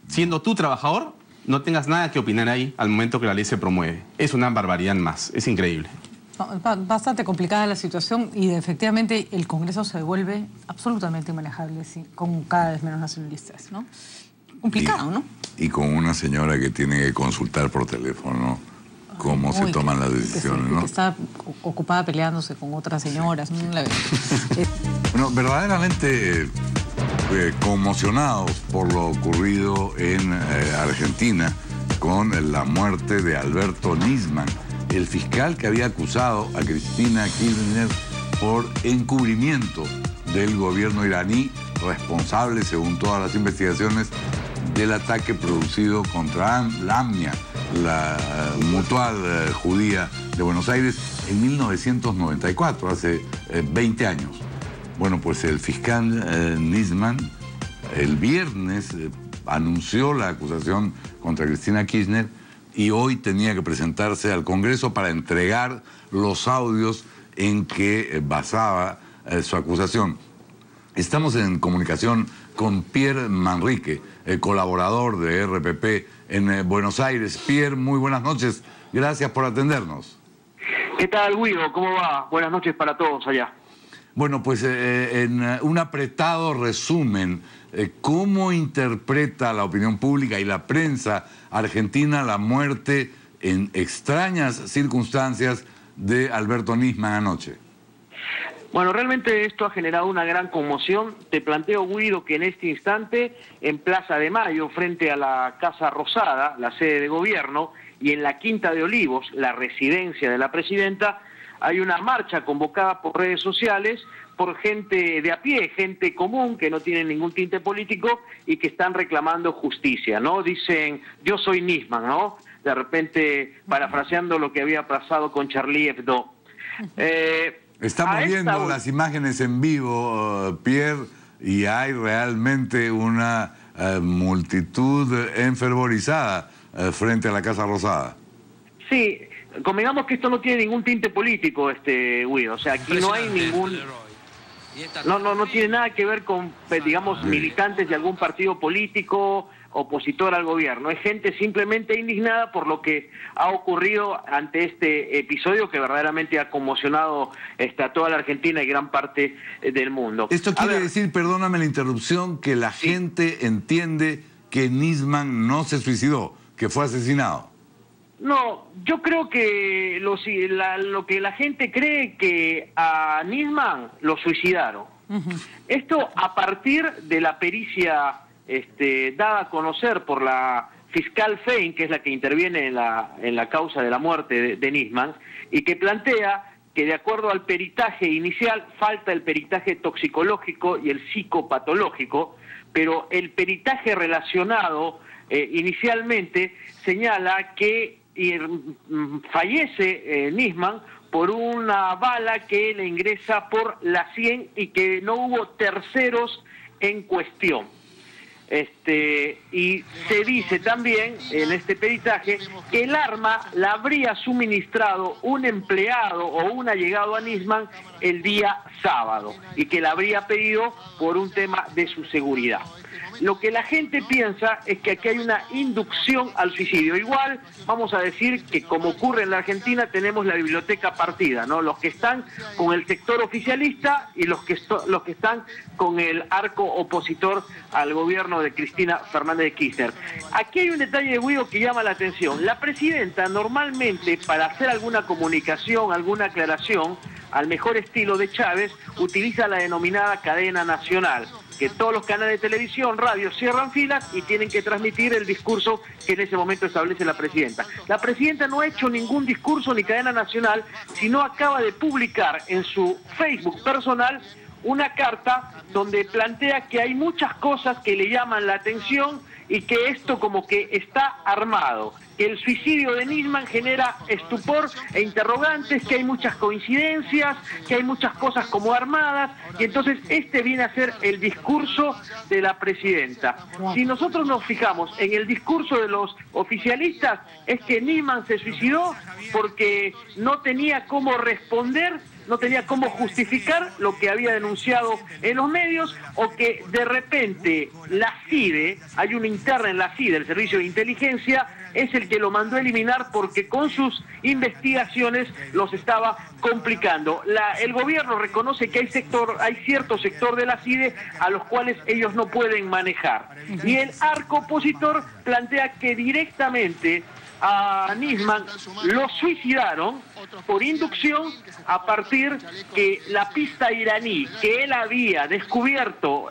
siendo tú trabajador, no tengas nada que opinar ahí al momento que la ley se promueve. Es una barbaridad más, es increíble. Bastante complicada la situación y efectivamente el Congreso se vuelve absolutamente inmanejable, ¿sí? Con cada vez menos nacionalistas, ¿no? Complicado, ¿no? Y con una señora que tiene que consultar por teléfono cómo se toman las decisiones, ¿no? Que está ocupada peleándose con otras señoras. ¿No? Bueno, verdaderamente conmocionados por lo ocurrido en Argentina con la muerte de Alberto Nisman, el fiscal que había acusado a Cristina Kirchner por encubrimiento del gobierno iraní, responsable, según todas las investigaciones, del ataque producido contra la AMNIA, la Mutual Judía de Buenos Aires, en 1994, hace 20 años. Bueno, pues el fiscal Nisman el viernes anunció la acusación contra Cristina Kirchner y hoy tenía que presentarse al Congreso para entregar los audios en que basaba su acusación. Estamos en comunicación con Pierre Manrique, el colaborador de RPP en Buenos Aires. Pierre, muy buenas noches. Gracias por atendernos. ¿Qué tal, Guido? ¿Cómo va? Buenas noches para todos allá. Bueno, pues en un apretado resumen, ¿cómo interpreta la opinión pública y la prensa argentina la muerte en extrañas circunstancias de Alberto Nisman anoche? Bueno, realmente esto ha generado una gran conmoción. Te planteo, Guido, que en este instante, en Plaza de Mayo, frente a la Casa Rosada, la sede de gobierno, y en la Quinta de Olivos, la residencia de la presidenta, hay una marcha convocada por redes sociales por gente de a pie, gente común que no tiene ningún tinte político y que están reclamando justicia, ¿no? Dicen, yo soy Nisman, ¿no? De repente, parafraseando lo que había pasado con Charlie Hebdo. Estamos viendo las imágenes en vivo, Pierre, y hay realmente una multitud enfervorizada frente a la Casa Rosada. Sí, convengamos que esto no tiene ningún tinte político, Guido. O sea, aquí no hay ningún... No tiene nada que ver con, digamos, militantes de algún partido político opositor al gobierno. Es gente simplemente indignada por lo que ha ocurrido ante este episodio que verdaderamente ha conmocionado a toda la Argentina y gran parte del mundo. Esto quiere decir, perdóname la interrupción, que la gente entiende que Nisman no se suicidó, que fue asesinado. No, yo creo que lo que la gente cree que a Nisman lo suicidaron. Esto a partir de la pericia dada a conocer por la fiscal Fein, que es la que interviene en la causa de la muerte de Nisman, y que plantea que de acuerdo al peritaje inicial falta el peritaje toxicológico y el psicopatológico, pero el peritaje relacionado inicialmente señala que fallece Nisman por una bala que le ingresa por la sien y que no hubo terceros en cuestión. Y se dice también en este peritaje que el arma la habría suministrado un empleado o un allegado a Nisman el día sábado y que la habría pedido por un tema de su seguridad. Lo que la gente piensa es que aquí hay una inducción al suicidio. Igual, vamos a decir que como ocurre en la Argentina, tenemos la biblioteca partida, ¿no? Los que están con el sector oficialista y los que están con el arco opositor al gobierno de Cristina Fernández de Kirchner. Aquí hay un detalle, Guido, que llama la atención. La presidenta normalmente, para hacer alguna comunicación, alguna aclaración, al mejor estilo de Chávez, utiliza la denominada cadena nacional, que todos los canales de televisión, radio, cierran filas y tienen que transmitir el discurso que en ese momento establece la presidenta. La presidenta no ha hecho ningún discurso ni cadena nacional, sino acaba de publicar en su Facebook personal una carta donde plantea que hay muchas cosas que le llaman la atención y que esto como que está armado, que el suicidio de Nisman genera estupor e interrogantes, que hay muchas coincidencias, que hay muchas cosas como armadas, y entonces este viene a ser el discurso de la presidenta. Si nosotros nos fijamos en el discurso de los oficialistas, es que Nisman se suicidó porque no tenía cómo responder, no tenía cómo justificar lo que había denunciado en los medios, o que de repente la CIDE, hay una interna en la CIDE, el Servicio de Inteligencia, es el que lo mandó a eliminar porque con sus investigaciones los estaba complicando. El gobierno reconoce que hay cierto sector de la CIDE a los cuales ellos no pueden manejar. Y el arco opositor plantea que directamente a Nisman lo suicidaron por inducción a partir que la pista iraní que él había descubierto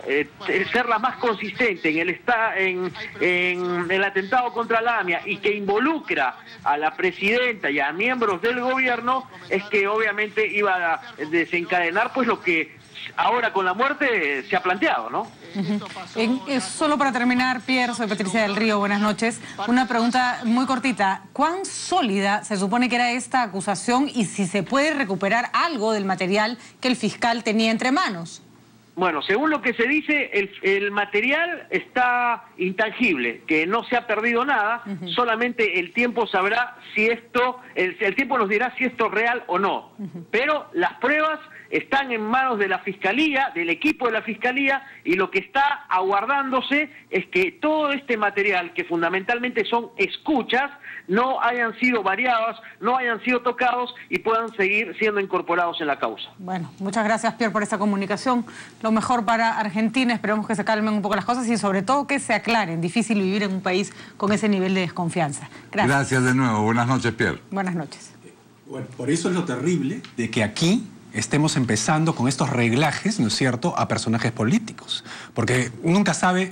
ser la más consistente en el atentado contra la AMIA y que involucra a la presidenta y a miembros del gobierno, es que obviamente iba a desencadenar pues lo que ahora con la muerte se ha planteado, ¿no? Solo para terminar, Pierre, soy Patricia del Río, buenas noches. Una pregunta muy cortita. ¿Cuán sólida se supone que era esta acusación y si se puede recuperar algo del material que el fiscal tenía entre manos? Bueno, según lo que se dice, el material está intangible, que no se ha perdido nada, solamente el tiempo sabrá si esto, el tiempo nos dirá si esto es real o no. Pero las pruebas están en manos de la Fiscalía, del equipo de la Fiscalía, y lo que está aguardándose es que todo este material, que fundamentalmente son escuchas, no hayan sido variados, no hayan sido tocados y puedan seguir siendo incorporados en la causa. Bueno, muchas gracias, Pierre, por esta comunicación. Lo mejor para Argentina, esperemos que se calmen un poco las cosas y sobre todo que se aclaren. Difícil vivir en un país con ese nivel de desconfianza. Gracias. Gracias de nuevo. Buenas noches, Pierre. Buenas noches. Bueno, por eso es lo terrible de que aquí estemos empezando con estos reglajes, ¿no es cierto?, a personajes políticos. Porque uno nunca sabe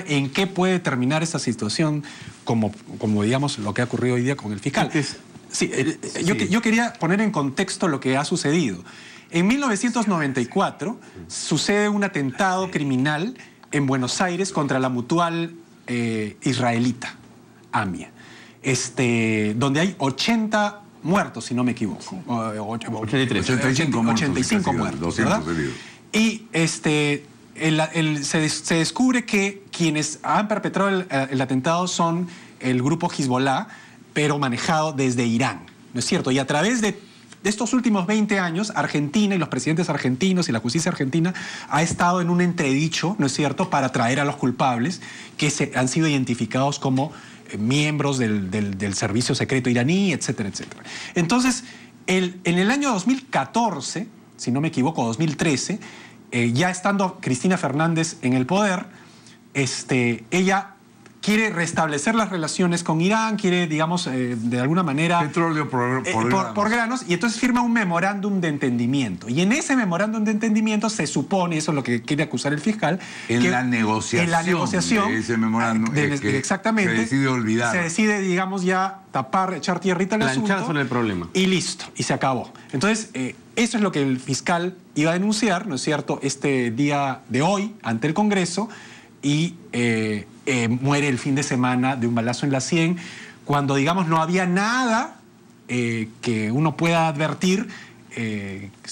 en qué puede terminar esta situación, como digamos, lo que ha ocurrido hoy día con el fiscal. Yo quería poner en contexto lo que ha sucedido. En 1994 sucede un atentado criminal en Buenos Aires contra la Mutual israelita, AMIA, donde hay 80 muertos, si no me equivoco. 85 muertos, ¿verdad? Y se descubre que quienes han perpetrado el atentado son el grupo Hezbollah, pero manejado desde Irán, ¿no es cierto? Y a través de estos últimos 20 años, Argentina y los presidentes argentinos y la justicia argentina ha estado en un entredicho, ¿no es cierto?, para traer a los culpables que han sido identificados como miembros del servicio secreto iraní, etcétera, etcétera. Entonces, en el año 2014, si no me equivoco, 2013, ya estando Cristina Fernández en el poder, ella quiere restablecer las relaciones con Irán, quiere, digamos, de alguna manera... Petróleo por granos, y entonces firma un memorándum de entendimiento. Y en ese memorándum de entendimiento se supone, eso es lo que quiere acusar el fiscal... En la negociación de ese memorándum exactamente, se decide olvidar. Se decide, digamos, ya tapar, echar tierrita al asunto. Planchar sobre el problema. Y listo, y se acabó. Entonces, eso es lo que el fiscal iba a denunciar, ¿no es cierto?, este día de hoy ante el Congreso, y muere el fin de semana de un balazo en la sien, cuando, digamos, no había nada que uno pueda advertir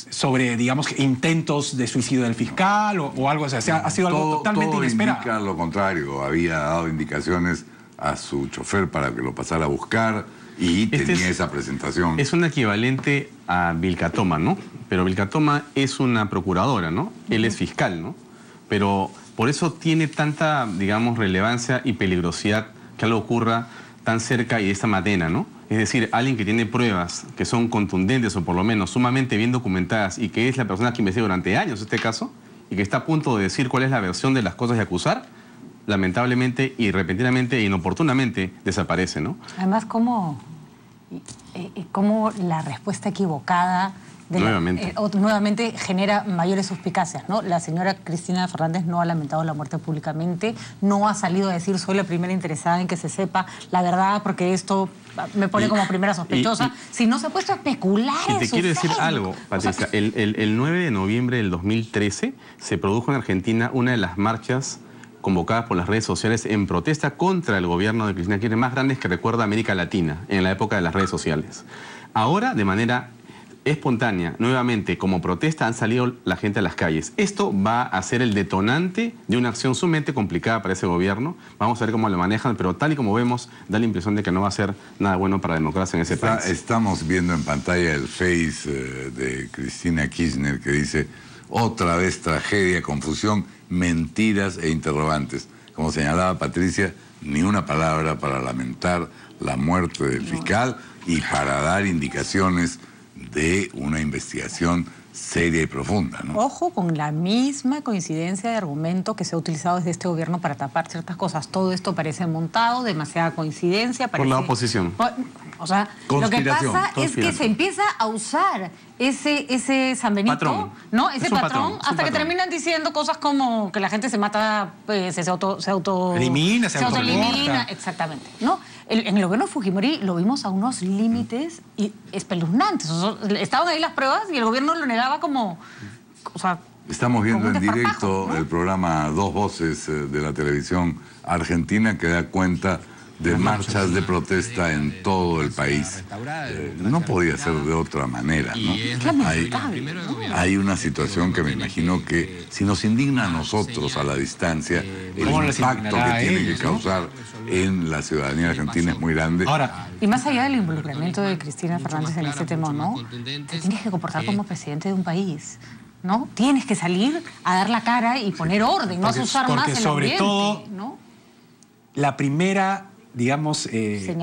sobre, digamos, intentos de suicidio del fiscal o algo así. O sea, ha sido algo totalmente inesperado. Todo indica lo contrario. Había dado indicaciones a su chofer para que lo pasara a buscar y tenía esa presentación. Es un equivalente a Vilca Toma, ¿no? Pero Vilca Toma es una procuradora, ¿no? Él es fiscal, ¿no? Pero por eso tiene tanta, digamos, relevancia y peligrosidad que algo ocurra tan cerca y de esta manera, ¿no? Es decir, alguien que tiene pruebas que son contundentes o por lo menos sumamente bien documentadas y que es la persona que investiga durante años este caso y que está a punto de decir cuál es la versión de las cosas y acusar, lamentablemente y repentinamente e inoportunamente desaparece, ¿no? Además, ¿cómo la respuesta equivocada nuevamente genera mayores suspicacias, ¿no? La señora Cristina Fernández no ha lamentado la muerte públicamente, no ha salido a decir soy la primera interesada en que se sepa la verdad porque esto me pone como primera sospechosa, si no se ha puesto a especular. Y te quiero decir algo, Patricia, el 9 de noviembre del 2013 se produjo en Argentina una de las marchas convocadas por las redes sociales en protesta contra el gobierno de Cristina Kirchner más grandes que recuerda América Latina en la época de las redes sociales. Ahora, de manera espontánea, nuevamente, como protesta, han salido la gente a las calles. Esto va a ser el detonante de una acción sumamente complicada para ese gobierno. Vamos a ver cómo lo manejan, pero tal y como vemos, da la impresión de que no va a ser nada bueno para la democracia en ese país. Estamos viendo en pantalla el Face de Cristina Kirchner que dice: otra vez tragedia, confusión, mentiras e interrogantes. Como señalaba Patricia, ni una palabra para lamentar la muerte del fiscal y para dar indicaciones de una investigación seria y profunda, ¿no? Ojo con la misma coincidencia de argumento que se ha utilizado desde este gobierno para tapar ciertas cosas. Todo esto parece montado, demasiada coincidencia. Por la oposición. O sea, lo que pasa es que se empieza a usar ese San Benito, patrón, ¿no? Ese patrón, hasta que patrón. terminan diciendo cosas como que la gente se mata, se elimina, se autoelimina. autorreporta. Exactamente, ¿no? En el gobierno de Fujimori lo vimos a unos límites espeluznantes. O sea, estaban ahí las pruebas y el gobierno lo negaba como... O sea, estamos viendo como un en directo, desparpajo, ¿no? el programa Dos Voces de la televisión argentina, que da cuenta de marchas de protesta en todo el país. No podía ser de otra manera, ¿no? Hay una situación que me imagino que si nos indigna a nosotros a la distancia, el ¿cómo les impacto que indignará a tiene ellos, que causar en la ciudadanía argentina es muy grande. Ahora, y más allá del involucramiento de Cristina Fernández en este tema, ¿no? Te tienes que comportar como presidente de un país, ¿no? Tienes que salir a dar la cara y poner orden, no asusar más el sobre ambiente, todo, ¿no? la primera, digamos,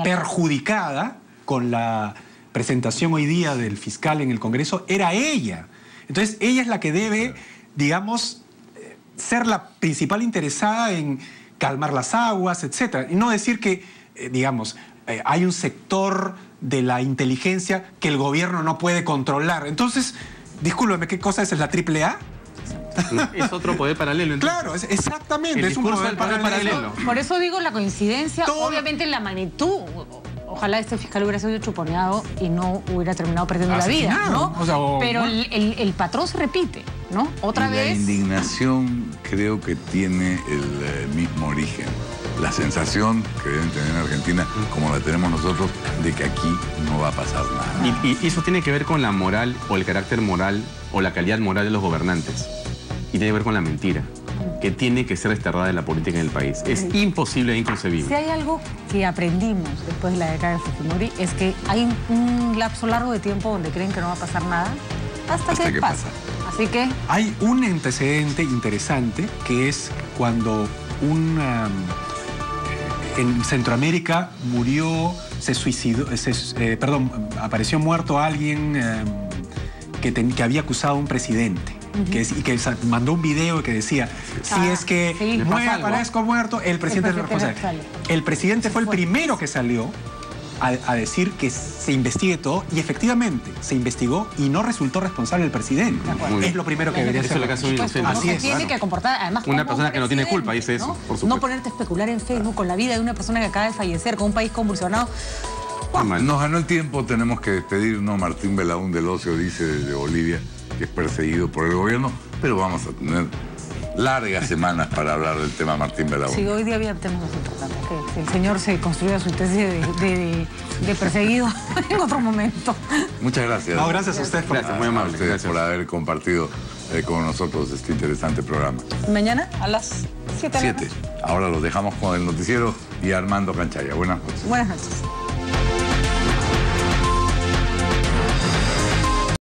perjudicada con la presentación hoy día del fiscal en el Congreso era ella. Entonces, ella es la que debe, digamos, ser la principal interesada en calmar las aguas, etcétera. Y no decir que, digamos, hay un sector de la inteligencia que el gobierno no puede controlar. Entonces, discúlpeme, ¿qué cosa es la AAA? Es otro poder paralelo. Entonces. Claro, exactamente, El es un discurso poder del poder paralelo. Por eso digo la coincidencia, obviamente la magnitud. Ojalá este fiscal hubiera sido chuponeado y no hubiera terminado perdiendo la vida, ¿no? O sea, pero el patrón se repite, ¿no? Otra vez. La indignación creo que tiene el mismo origen. La sensación que deben tener en Argentina, como la tenemos nosotros, de que aquí no va a pasar nada. Y eso tiene que ver con la moral o el carácter moral o la calidad moral de los gobernantes. Y tiene que ver con la mentira, que tiene que ser desterrada de la política en el país. Es imposible e inconcebible. Si hay algo que aprendimos después de la década de Fujimori es que hay un lapso largo de tiempo donde creen que no va a pasar nada hasta que pasa. Así que... Hay un antecedente interesante que es cuando en Centroamérica murió, se suicidó, apareció muerto alguien que había acusado a un presidente. Y que mandó un video que decía, si es que aparezco muerto, el presidente es el responsable. El presidente fue el primero que salió a decir que se investigue todo, y efectivamente se investigó y no resultó responsable el presidente. Es lo primero que debería hacer. Eso es lo que hace un inocente. Así es. Tiene que comportar, además, una persona que no tiene culpa dice eso, por supuesto. No ponerte a especular en Facebook con la vida de una persona que acaba de fallecer, con un país convulsionado. Nos ganó el tiempo, tenemos que despedirnos. Martín Belaún del Ocio dice desde Bolivia que es perseguido por el gobierno, pero vamos a tener largas semanas para hablar del tema Martín Belaún. Sí, hoy día había temas más importantes, que el señor se construya su tesis de perseguido en otro momento. Muchas gracias. No, gracias a ustedes muy amable. A ustedes Gracias por haber compartido con nosotros este interesante programa. Mañana a las 7 de la noche. 7. Ahora los dejamos con el noticiero y Armando Canchaya. Buenas noches. Buenas noches.